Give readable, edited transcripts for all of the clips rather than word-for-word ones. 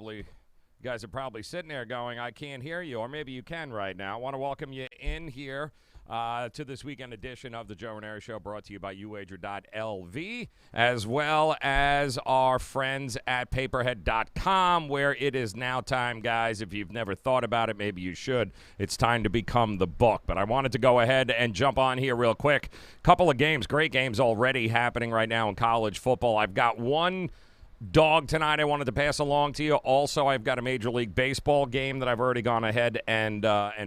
You guys are probably sitting there going, I can't hear you, or maybe you can right now. I want to welcome you in here to this weekend edition of the Joe Raineri Show, brought to you by YouWager.LV, as well as our friends at Paperhead.com, where it is now time, guys. If you've never thought about it, maybe you should. It's time to become the book. But I wanted to go ahead and jump on here real quick. Couple of games, great games already happening right now in college football. I've got one dog tonight I wanted to pass along to you. Also, I've got a Major League Baseball game that I've already gone ahead and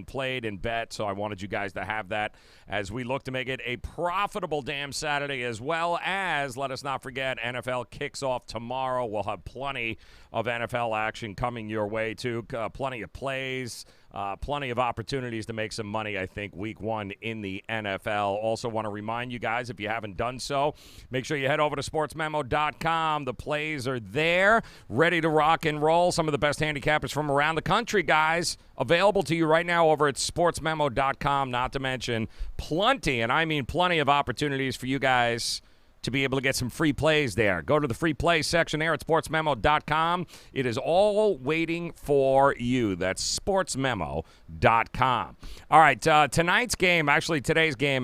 played and bet, so I wanted you guys to have that as we look to make it a profitable damn Saturday, as well as, let us not forget, NFL kicks off tomorrow. We'll have plenty of NFL action coming your way, too. Plenty of plays. Plenty of opportunities to make some money, I think, week one in the NFL. Also want to remind you guys, if you haven't done so, make sure you head over to sportsmemo.com. The plays are there, ready to rock and roll. Some of the best handicappers from around the country, guys, available to you right now over at sportsmemo.com, not to mention plenty, and I mean plenty of opportunities for you guys to be able to get some free plays there. Go to the free play section there at sportsmemo.com. It is all waiting for you. That's sportsmemo.com. All right, today's game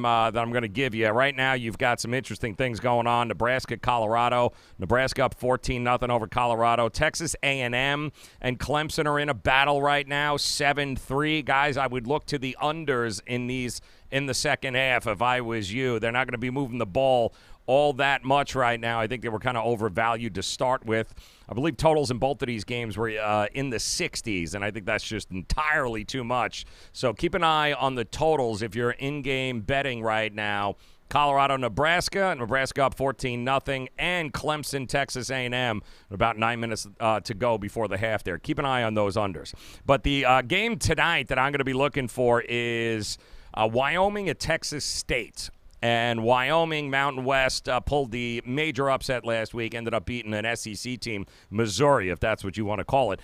that I'm going to give you. Right now, you've got some interesting things going on. Nebraska, Colorado. Nebraska up 14-0 over Colorado. Texas A&M and Clemson are in a battle right now, 7-3. Guys, I would look to the unders in the second half if I was you. They're not going to be moving the ball all that much right now. I think they were kind of overvalued to start with. I believe totals in both of these games were in the 60s, and I think that's just entirely too much. So keep an eye on the totals if you're in-game betting right now. Colorado, Nebraska up 14-0, and Clemson, Texas A&M, about 9 minutes to go before the half there. Keep an eye on those unders. But the game tonight that I'm going to be looking for is Wyoming at Texas State. And Wyoming, Mountain West, pulled the major upset last week, ended up beating an SEC team, Missouri, if that's what you want to call it.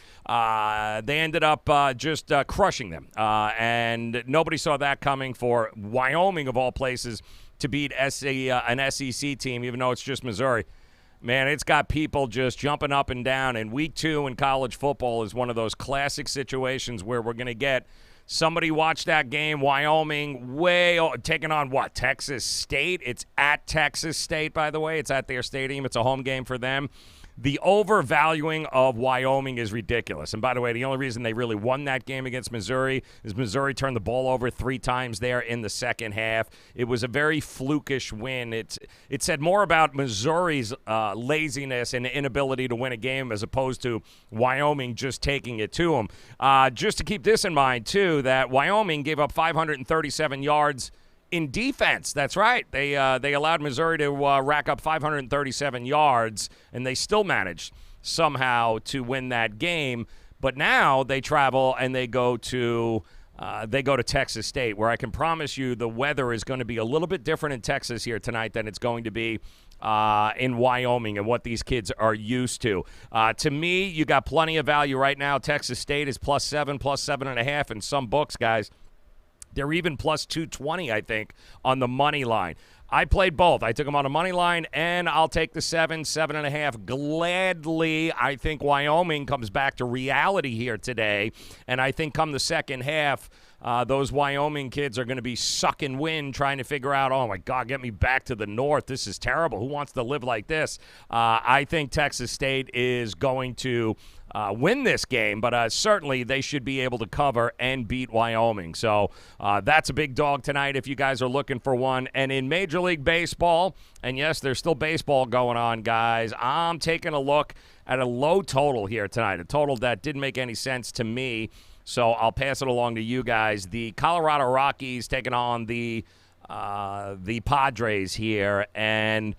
They ended up just crushing them. And nobody saw that coming for Wyoming, of all places, to beat an SEC team, even though it's just Missouri. Man, it's got people just jumping up and down. And week 2 in college football is one of those classic situations where we're going to get somebody watch that game, Wyoming, taking on what? Texas State. It's at Texas State, by the way. It's at their stadium. It's a home game for them. The overvaluing of Wyoming is ridiculous. And by the way, the only reason they really won that game against Missouri is Missouri turned the ball over 3 times there in the second half. It was a very flukish win. It said more about Missouri's laziness and inability to win a game as opposed to Wyoming just taking it to them. Just to keep this in mind, too, that Wyoming gave up 537 yards in defense. That's right. They allowed Missouri to rack up 537 yards, and they still managed somehow to win that game. But now they travel and they go to Texas State, where I can promise you the weather is going to be a little bit different in Texas here tonight than it's going to be in Wyoming and what these kids are used to. To me, you got plenty of value right now. Texas State is +7, +7.5 in some books, guys. They're even +220, I think, on the money line. I played both. I took them on a money line, and I'll take the 7.5 gladly. I think Wyoming comes back to reality here today, and I think come the second half, those Wyoming kids are going to be sucking wind trying to figure out, oh, my God, get me back to the north. This is terrible. Who wants to live like this? I think Texas State is going to win this game, but certainly they should be able to cover and beat Wyoming. So that's a big dog tonight if you guys are looking for one. And in Major League Baseball, and yes, there's still baseball going on, guys, I'm taking a look at a low total here tonight, a total that didn't make any sense to me. So I'll pass it along to you guys. The Colorado Rockies taking on the Padres here, and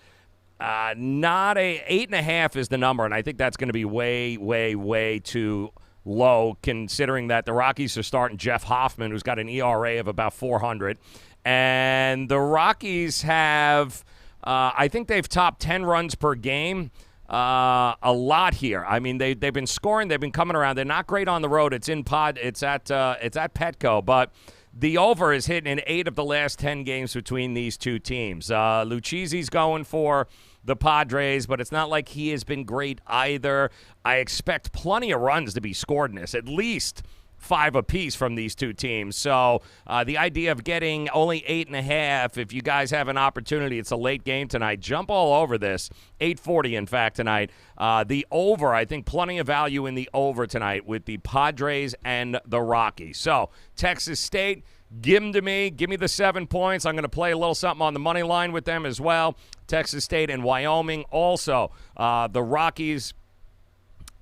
not 8.5 is the number, and I think that's going to be way, way, way too low, considering that the Rockies are starting Jeff Hoffman, who's got an ERA of about 400, and the Rockies have, I think they've topped 10 runs per game. A lot here. I mean, they've been scoring. They've been coming around. They're not great on the road. It's at Petco, but the over is hitting in 8 of the last 10 games between these two teams. Lucchesi's going for the Padres, but it's not like he has been great either. I expect plenty of runs to be scored in this, at least 5 apiece from these two teams. So the idea of getting only 8.5, if you guys have an opportunity, it's a late game tonight. Jump all over this. 8:40, in fact, tonight. The over, I think plenty of value in the over tonight with the Padres and the Rockies. So Texas State, give them to me. Give me the 7 points. I'm going to play a little something on the money line with them as well. Texas State and Wyoming. Also, the Rockies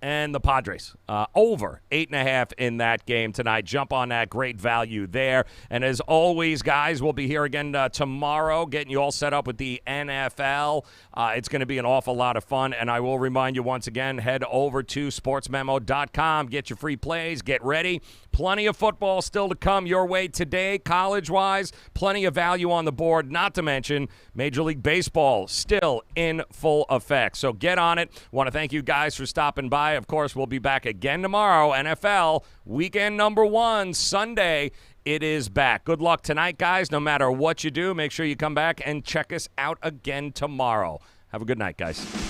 and the Padres. Over 8.5 in that game tonight. Jump on that. Great value there. And as always, guys, we'll be here again tomorrow getting you all set up with the NFL. It's going to be an awful lot of fun. And I will remind you once again, head over to sportsmemo.com. Get your free plays. Get ready. Plenty of football still to come your way today, college-wise. Plenty of value on the board, not to mention Major League Baseball still in full effect. So get on it. Want to thank you guys for stopping by. Of course, we'll be back again tomorrow. NFL weekend number 1, Sunday. It is back. Good luck tonight, guys. No matter what you do, make sure you come back and check us out again tomorrow. Have a good night, guys.